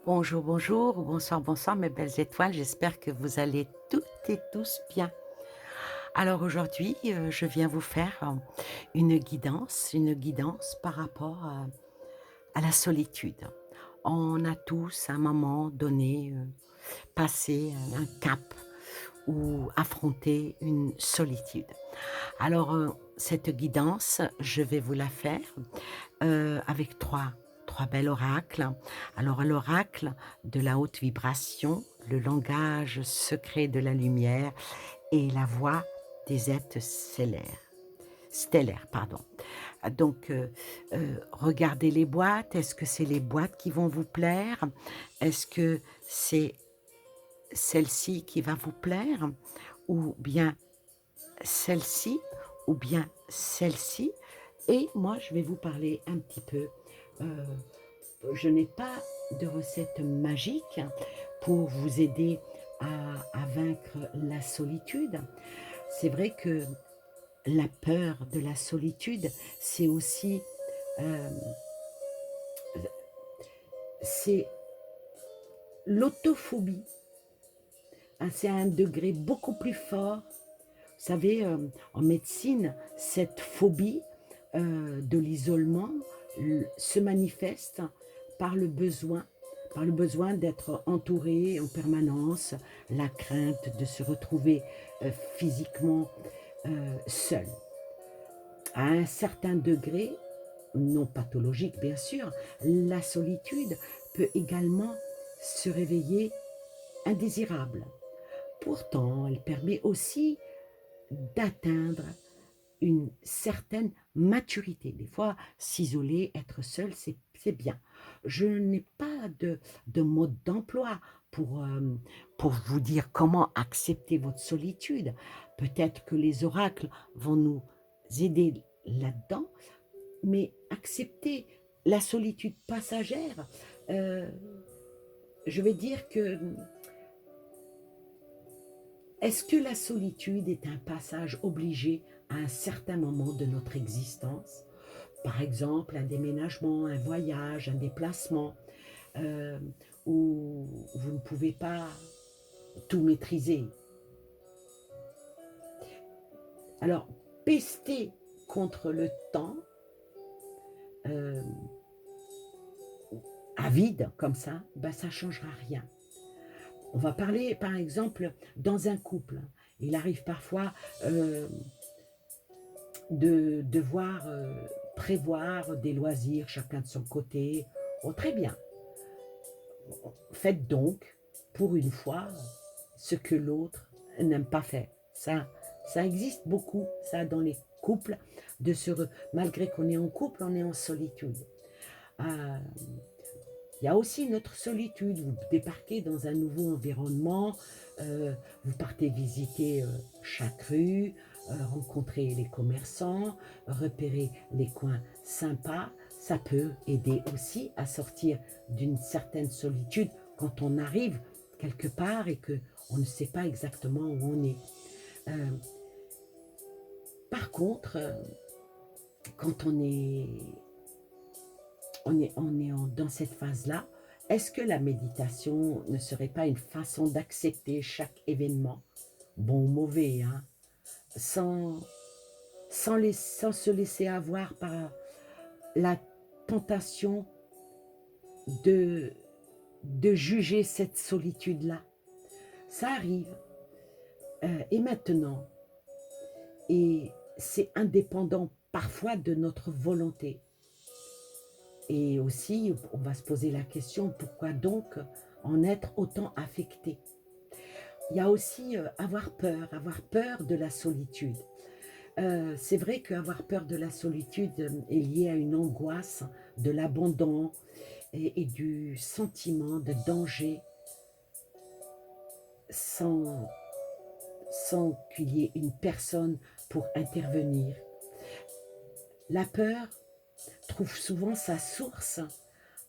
Bonjour, bonjour, bonsoir, bonsoir mes belles étoiles, j'espère que vous allez toutes et tous bien. Alors aujourd'hui, je viens vous faire, une guidance par rapport à la solitude. On a tous à un moment donné, passé un cap ou affronté une solitude. Alors, cette guidance, je vais vous la faire, avec trois bels oracles. Alors l'oracle de la haute vibration, le langage secret de la lumière et la voix des êtres stellaires, pardon. Donc, regardez les boîtes. Est-ce que c'est les boîtes qui vont vous plaire? Est-ce que c'est celle-ci qui va vous plaire? Ou bien celle-ci? Ou bien celle-ci? Et moi, je vais vous parler un petit peu. euh, je n'ai pas de recette magique pour vous aider à vaincre la solitude. C'est vrai que la peur de la solitude, c'est aussi euh, c'est l'autophobie. Hein, c'est à un degré beaucoup plus fort. Vous savez, en médecine, cette phobie de l'isolement se manifeste par par le besoin d'être entouré en permanence, la crainte de se retrouver physiquement seul. À un certain degré, non pathologique bien sûr, la solitude peut également se réveiller indésirable. Pourtant, elle permet aussi d'atteindre une certaine maturité. Des fois, s'isoler, être seul, c'est bien. Je n'ai pas de mode d'emploi pour vous dire comment accepter votre solitude. Peut-être que les oracles vont nous aider là-dedans, mais accepter la solitude passagère, euh, je vais dire que est-ce que la solitude est un passage obligé à un certain moment de notre existence? Par exemple, un déménagement, un voyage, un déplacement, euh, où vous ne pouvez pas tout maîtriser. Alors, pester contre le temps, euh, à vide, comme ça, ben, ça ne changera rien. On va parler, par exemple, dans un couple. Il arrive parfois de devoir prévoir des loisirs, chacun de son côté. Oh, très bien. Faites donc, pour une fois, ce que l'autre n'aime pas faire. Ça existe beaucoup, ça, dans les couples, malgré qu'on est en couple, on est en solitude. Euh, Il y a aussi notre solitude. Vous débarquez dans un nouveau environnement, vous partez visiter chaque rue, rencontrer les commerçants, repérer les coins sympas. Ça peut aider aussi à sortir d'une certaine solitude quand on arrive quelque part et qu'on ne sait pas exactement où on est. Euh, Par contre, quand dans cette phase-là, est-ce que la méditation ne serait pas une façon d'accepter chaque événement, bon ou mauvais, hein, sans, sans se laisser avoir par la tentation de, de juger cette solitude-là? Ça arrive. Et maintenant, et c'est indépendant parfois de notre volonté. Et aussi, on va se poser la question, pourquoi donc en être autant affecté? Il y a aussi avoir peur de la solitude. C'est vrai qu'avoir peur de la solitude est lié à une angoisse de l'abandon et du sentiment de danger sans, sans qu'il y ait une personne pour intervenir. La peur trouve souvent sa source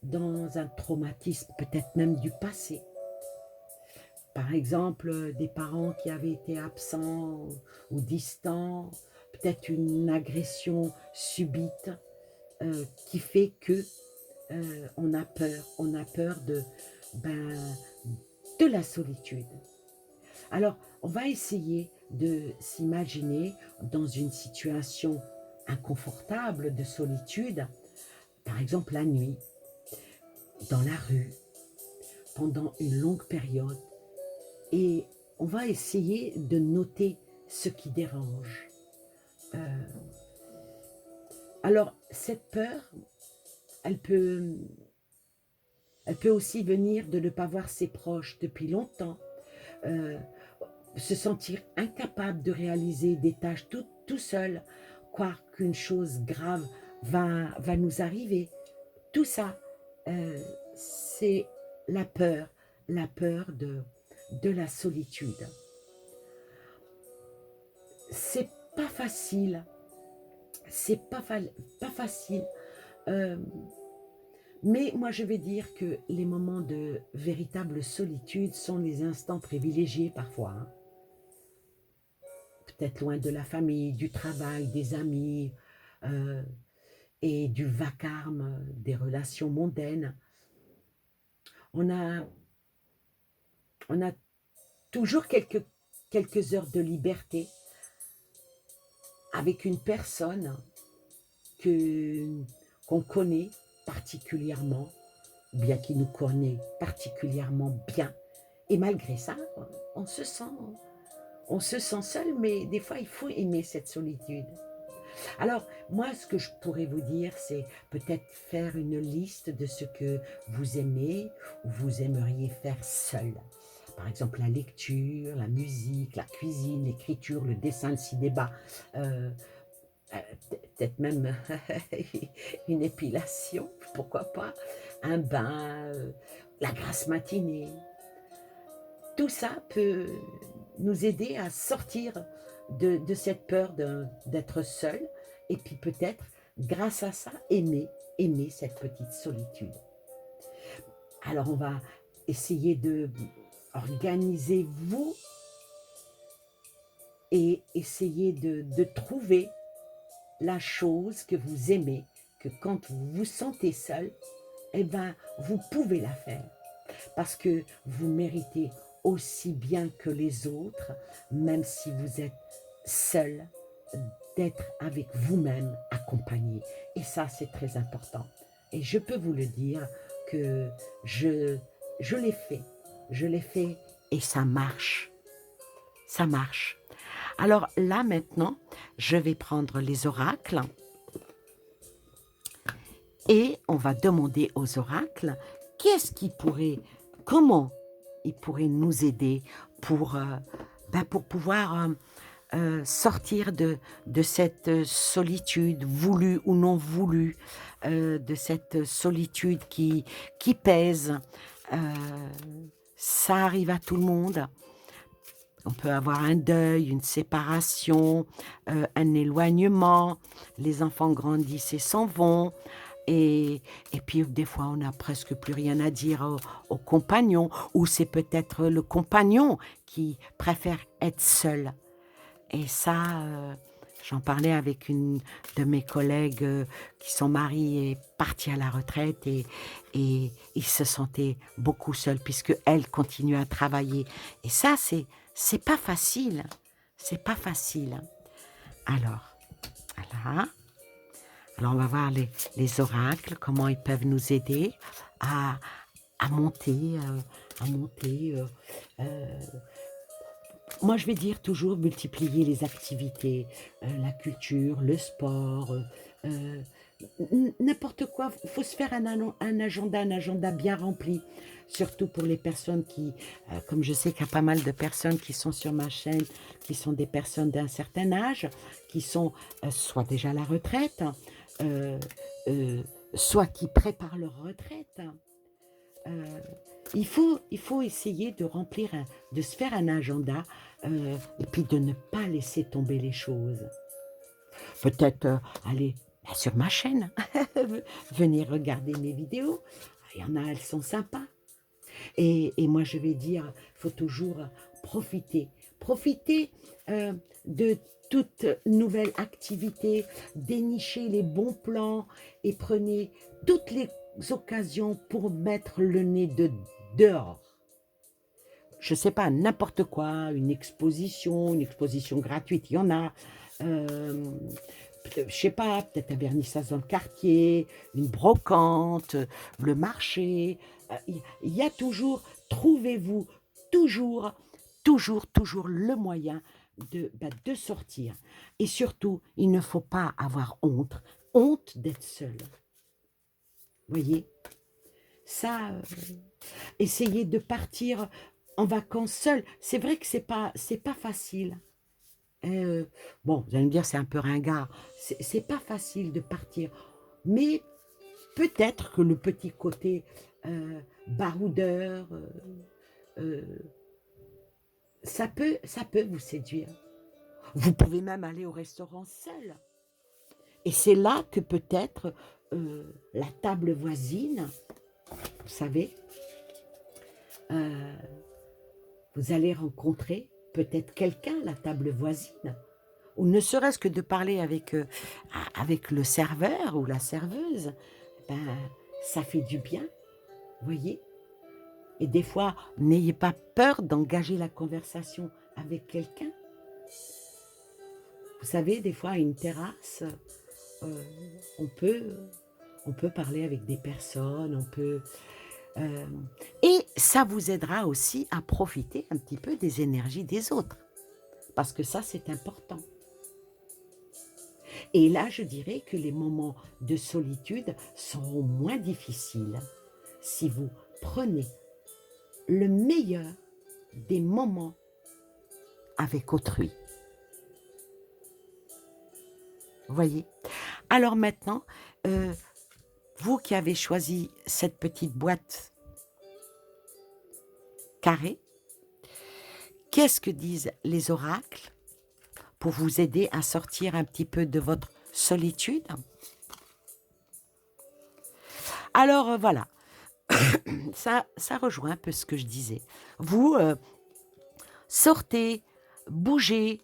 dans un traumatisme, peut-être même du passé. Par exemple, des parents qui avaient été absents ou distants, peut-être une agression subite qui fait que on a peur ben, de la solitude. Alors, on va essayer de s'imaginer dans une situation inconfortable de solitude, par exemple la nuit, dans la rue, pendant une longue période, et on va essayer de noter ce qui dérange. Euh, alors, cette peur, elle peut, elle peut aussi venir de ne pas voir ses proches depuis longtemps, euh, se sentir incapable de réaliser des tâches tout seul, croire qu'une chose grave va nous arriver. Tout ça, c'est la peur de la solitude. C'est pas facile, pas facile. Euh, mais moi, je vais dire que les moments de véritable solitude sont les instants privilégiés parfois, hein. Peut-être loin de la famille, du travail, des amis euh, et du vacarme des relations mondaines. On a, on a toujours quelques heures de liberté avec une personne qu'on connaît particulièrement, bien qu'il nous connaît particulièrement bien. Et malgré ça, on se sent, on se sent seul, mais des fois, il faut aimer cette solitude. Alors, moi, ce que je pourrais vous dire, c'est peut-être faire une liste de ce que vous aimez ou vous aimeriez faire seul. Par exemple, la lecture, la musique, la cuisine, l'écriture, le dessin, le cinéma, euh, peut-être même une épilation, pourquoi pas, un bain, la grasse matinée. Tout ça peut nous aider à sortir de cette peur d'être seul et puis peut-être, grâce à ça, aimer cette petite solitude. Alors, on va essayer de organiser vous et essayer de trouver la chose que vous aimez, que quand vous vous sentez seul, eh ben, vous pouvez la faire. Parce que vous méritez aussi bien que les autres, même si vous êtes seul, d'être avec vous-même accompagné. Et ça, c'est très important. Et je peux vous le dire que je l'ai fait. Je l'ai fait et ça marche. Ça marche. Alors là, maintenant, je vais prendre les oracles et on va demander aux oracles qu'est-ce qui pourrait, comment ils pourraient nous aider pour pouvoir sortir de cette solitude, voulue ou non voulue, de cette solitude qui pèse. Euh, Ça arrive à tout le monde. On peut avoir un deuil, une séparation, un éloignement. Les enfants grandissent et s'en vont. Et puis, des fois, on n'a presque plus rien à dire au compagnon. Ou c'est peut-être le compagnon qui préfère être seul. Et ça, j'en parlais avec une de mes collègues qui son mari est parti à la retraite et il se sentait beaucoup seul puisque elle continue à travailler. Et ça, c'est pas facile. C'est pas facile. Alors, voilà. Alors, on va voir les oracles, comment ils peuvent nous aider à, à monter, à monter. Moi, je vais dire toujours multiplier les activités, la culture, le sport, euh, n'importe quoi. Il faut se faire un agenda bien rempli, surtout pour les personnes qui, comme je sais qu'il y a pas mal de personnes qui sont sur ma chaîne, qui sont des personnes d'un certain âge, qui sont soit déjà à la retraite, euh, euh, soit qui préparent leur retraite. Euh, il faut essayer de remplir, de se faire un agenda et puis de ne pas laisser tomber les choses. Peut-être aller sur ma chaîne, venir regarder mes vidéos. Il y en a, elles sont sympas. Et moi, je vais dire, il faut toujours profiter. Profiter de toute nouvelle activité, dénicher les bons plans et prenez toutes les occasions pour mettre le nez dehors. Je ne sais pas, n'importe quoi, une exposition gratuite, il y en a. Je ne sais pas, peut-être un vernissage dans le quartier, une brocante, le marché. Il y a toujours, trouvez-vous toujours, toujours le moyen de sortir. Et surtout, il ne faut pas avoir honte d'être seul. Voyez, ça, essayez de partir en vacances seul. C'est vrai que c'est pas facile. Bon, vous allez me dire, c'est un peu ringard. C'est pas facile de partir. Mais peut-être que le petit côté baroudeur, euh, ça peut vous séduire. Vous pouvez même aller au restaurant seul. Et c'est là que peut-être la table voisine, vous savez, euh, vous allez rencontrer peut-être quelqu'un à la table voisine, ou ne serait-ce que de parler avec le serveur ou la serveuse, ben, ça fait du bien, voyez. Et des fois, n'ayez pas peur d'engager la conversation avec quelqu'un. Vous savez, des fois, à une terrasse, euh, on, peut, on peut parler avec des personnes, euh, et ça vous aidera aussi à profiter un petit peu des énergies des autres, parce que ça, c'est important. Et là, je dirais que les moments de solitude seront moins difficiles si vous prenez le meilleur des moments avec autrui. Voyez? Alors maintenant, vous qui avez choisi cette petite boîte carrée, qu'est-ce que disent les oracles pour vous aider à sortir un petit peu de votre solitude? Alors voilà, ça rejoint un peu ce que je disais. Vous sortez, bougez.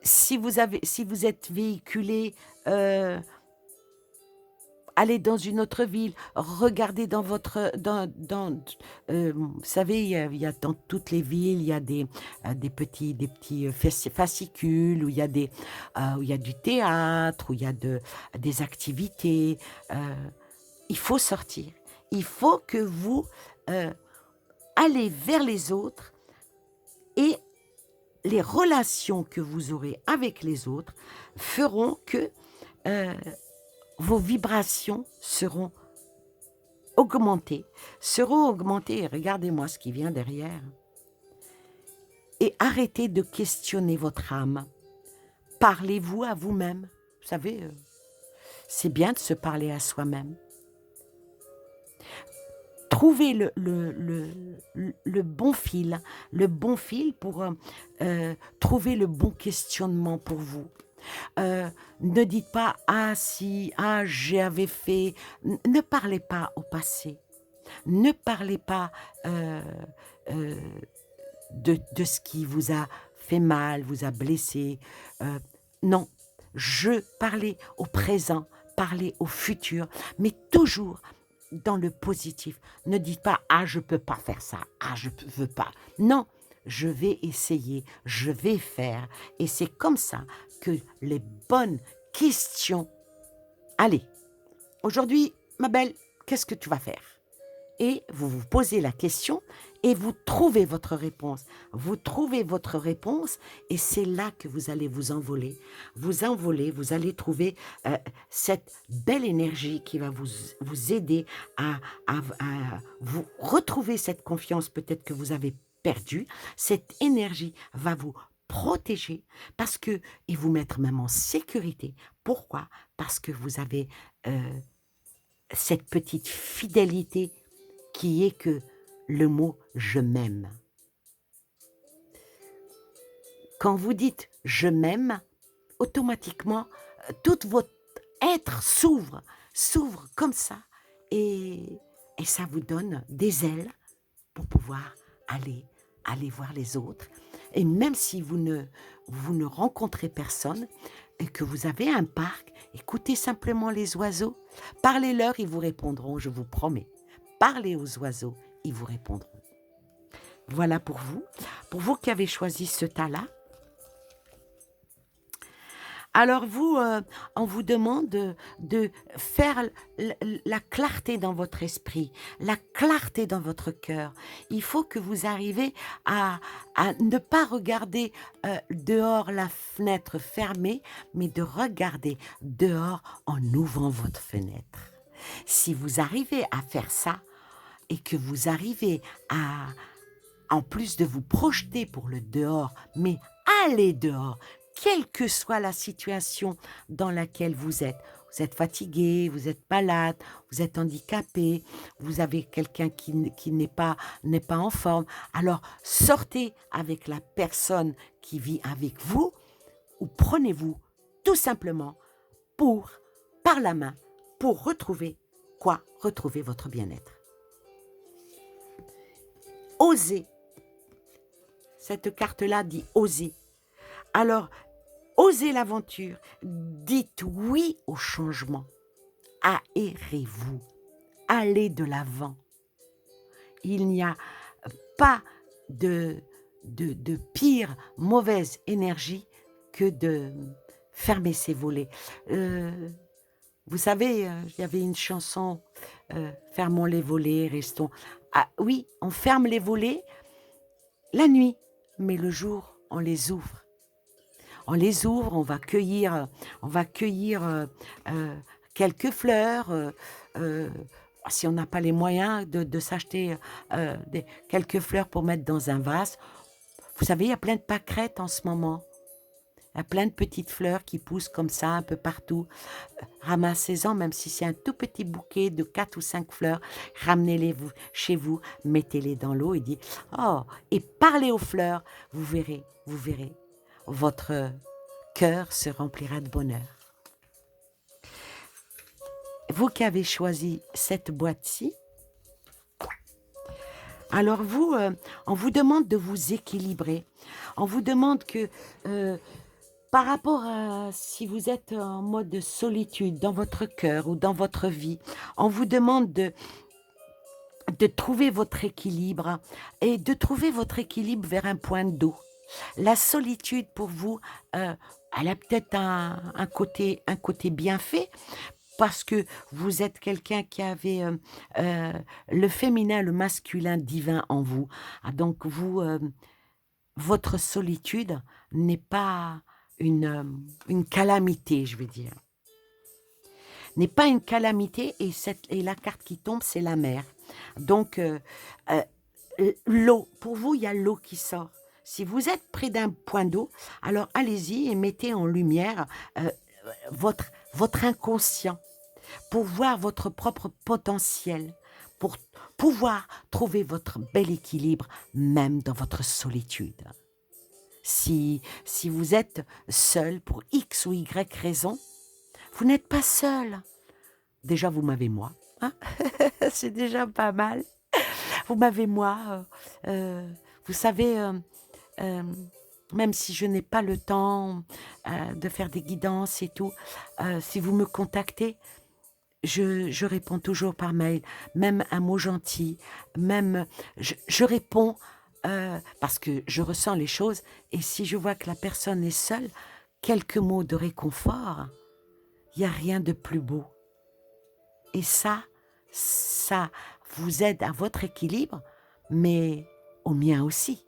Si vous êtes véhiculé, allez dans une autre ville, regardez vous savez, il y a dans toutes les villes, il y a des petits fascicules où où il y a du théâtre, où il y a des activités. Il faut sortir. Il faut que vous allez vers les autres, et les relations que vous aurez avec les autres feront que vos vibrations seront augmentées. Regardez-moi ce qui vient derrière. Et arrêtez de questionner votre âme. Parlez-vous à vous-même. Vous savez, c'est bien de se parler à soi-même. Trouvez le bon fil pour trouver le bon questionnement pour vous. Ne dites pas « Ah si, ah j'avais fait ». Ne parlez pas au passé. Ne parlez pas euh, de ce qui vous a fait mal, vous a blessé. Non, parlez au présent, parlez au futur, mais toujours dans le positif. Ne dites pas « Ah, je ne peux pas faire ça. Ah, je ne veux pas. » Non, je vais essayer, je vais faire. Et c'est comme ça que les bonnes questions... Allez, aujourd'hui, ma belle, qu'est-ce que tu vas faire? Et vous vous posez la question et vous trouvez votre réponse. Vous trouvez votre réponse et c'est là que vous allez vous envoler. Vous allez trouver cette belle énergie qui va vous aider à vous retrouver cette confiance peut-être que vous avez perdue. Cette énergie va vous protéger et vous mettre même en sécurité. Pourquoi? Parce que vous avez cette petite fidélité qui est que le mot « je m'aime ». Quand vous dites « je m'aime », automatiquement, tout votre être s'ouvre comme ça, et ça vous donne des ailes pour pouvoir aller voir les autres. Et même si vous ne rencontrez personne, et que vous avez un parc, écoutez simplement les oiseaux. Parlez-leur, ils vous répondront, je vous promets. Parlez aux oiseaux, ils vous répondront. Voilà pour vous. Pour vous qui avez choisi ce tas-là, alors vous, on vous demande de faire la clarté dans votre esprit, la clarté dans votre cœur. Il faut que vous arrivez à ne pas regarder dehors la fenêtre fermée, mais de regarder dehors en ouvrant votre fenêtre. Si vous arrivez à faire ça et que vous arrivez à, en plus de vous projeter pour le dehors, mais allez dehors, quelle que soit la situation dans laquelle vous êtes fatigué, vous êtes malade, vous êtes handicapé, vous avez quelqu'un qui n'est pas en forme, alors sortez avec la personne qui vit avec vous ou prenez-vous tout simplement par la main pour retrouver quoi? Retrouver votre bien-être. Osez. Cette carte-là dit oser. Alors, osez l'aventure. Dites oui au changement. Aérez-vous. Allez de l'avant. Il n'y a pas de pire mauvaise énergie que de fermer ses volets. Vous savez, il y avait une chanson, fermons les volets, restons. Ah oui, on ferme les volets la nuit, mais le jour, on les ouvre. On les ouvre, on va cueillir quelques fleurs. Si on n'a pas les moyens de s'acheter quelques fleurs pour mettre dans un vase. Vous savez, il y a plein de pâquerettes en ce moment. Il y a plein de petites fleurs qui poussent comme ça un peu partout. Ramassez-en, même si c'est un tout petit bouquet de 4 ou 5 fleurs. Ramenez-les chez vous, mettez-les dans l'eau et dites « Oh !» et parlez aux fleurs. Vous verrez. Votre cœur se remplira de bonheur. Vous qui avez choisi cette boîte-ci, alors vous, on vous demande de vous équilibrer. On vous demande que... par rapport à si vous êtes en mode solitude dans votre cœur ou dans votre vie, on vous demande de trouver votre équilibre et de trouver votre équilibre vers un point d'eau. La solitude pour vous, elle a peut-être un côté bien fait parce que vous êtes quelqu'un qui avait le féminin, le masculin divin en vous. Ah, donc vous, votre solitude n'est pas une calamité, je veux dire. N'est pas une calamité et la carte qui tombe, c'est la mer. Donc, l'eau, pour vous, il y a l'eau qui sort. Si vous êtes près d'un point d'eau, alors allez-y et mettez en lumière votre inconscient pour voir votre propre potentiel, pour pouvoir trouver votre bel équilibre, même dans votre solitude. Si vous êtes seul pour X ou Y raison, vous n'êtes pas seul. Déjà, vous m'avez moi. Hein. C'est déjà pas mal. Vous m'avez moi. Vous savez, même si je n'ai pas le temps de faire des guidances et tout, si vous me contactez, je réponds toujours par mail, même un mot gentil, même je réponds parce que je ressens les choses et si je vois que la personne est seule, quelques mots de réconfort, il n'y a rien de plus beau. Et ça vous aide à votre équilibre, mais au mien aussi.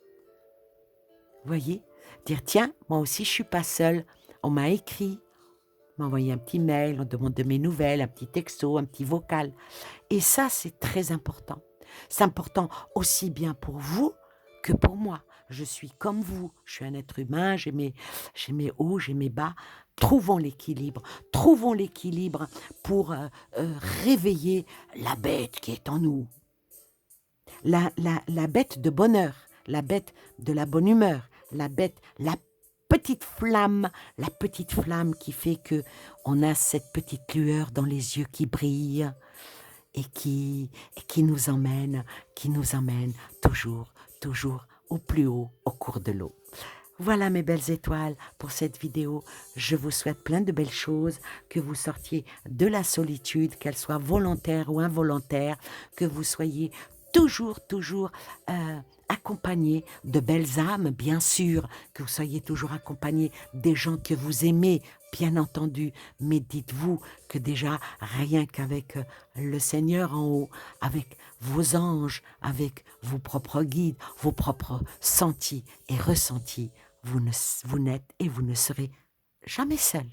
Vous voyez? Dire, tiens, moi aussi je ne suis pas seule, on m'a écrit, m'a envoyé un petit mail, on demande de mes nouvelles, un petit texto, un petit vocal. Et ça, c'est très important. C'est important aussi bien pour vous que pour moi. Je suis comme vous, je suis un être humain, j'ai mes hauts, j'ai mes bas. Trouvons l'équilibre pour réveiller la bête qui est en nous. La bête de bonheur, la bête de la bonne humeur, la petite flamme qui fait que on a cette petite lueur dans les yeux qui brille et qui nous emmène toujours au plus haut au cours de l'eau. Voilà mes belles étoiles pour cette vidéo. Je vous souhaite plein de belles choses, que vous sortiez de la solitude, qu'elle soit volontaire ou involontaire, que vous soyez toujours accompagné de belles âmes, bien sûr, que vous soyez toujours accompagné des gens que vous aimez, bien entendu, mais dites-vous que déjà, rien qu'avec le Seigneur en haut, avec vos anges, avec vos propres guides, vos propres sentis et ressentis, vous n'êtes et vous ne serez jamais seul.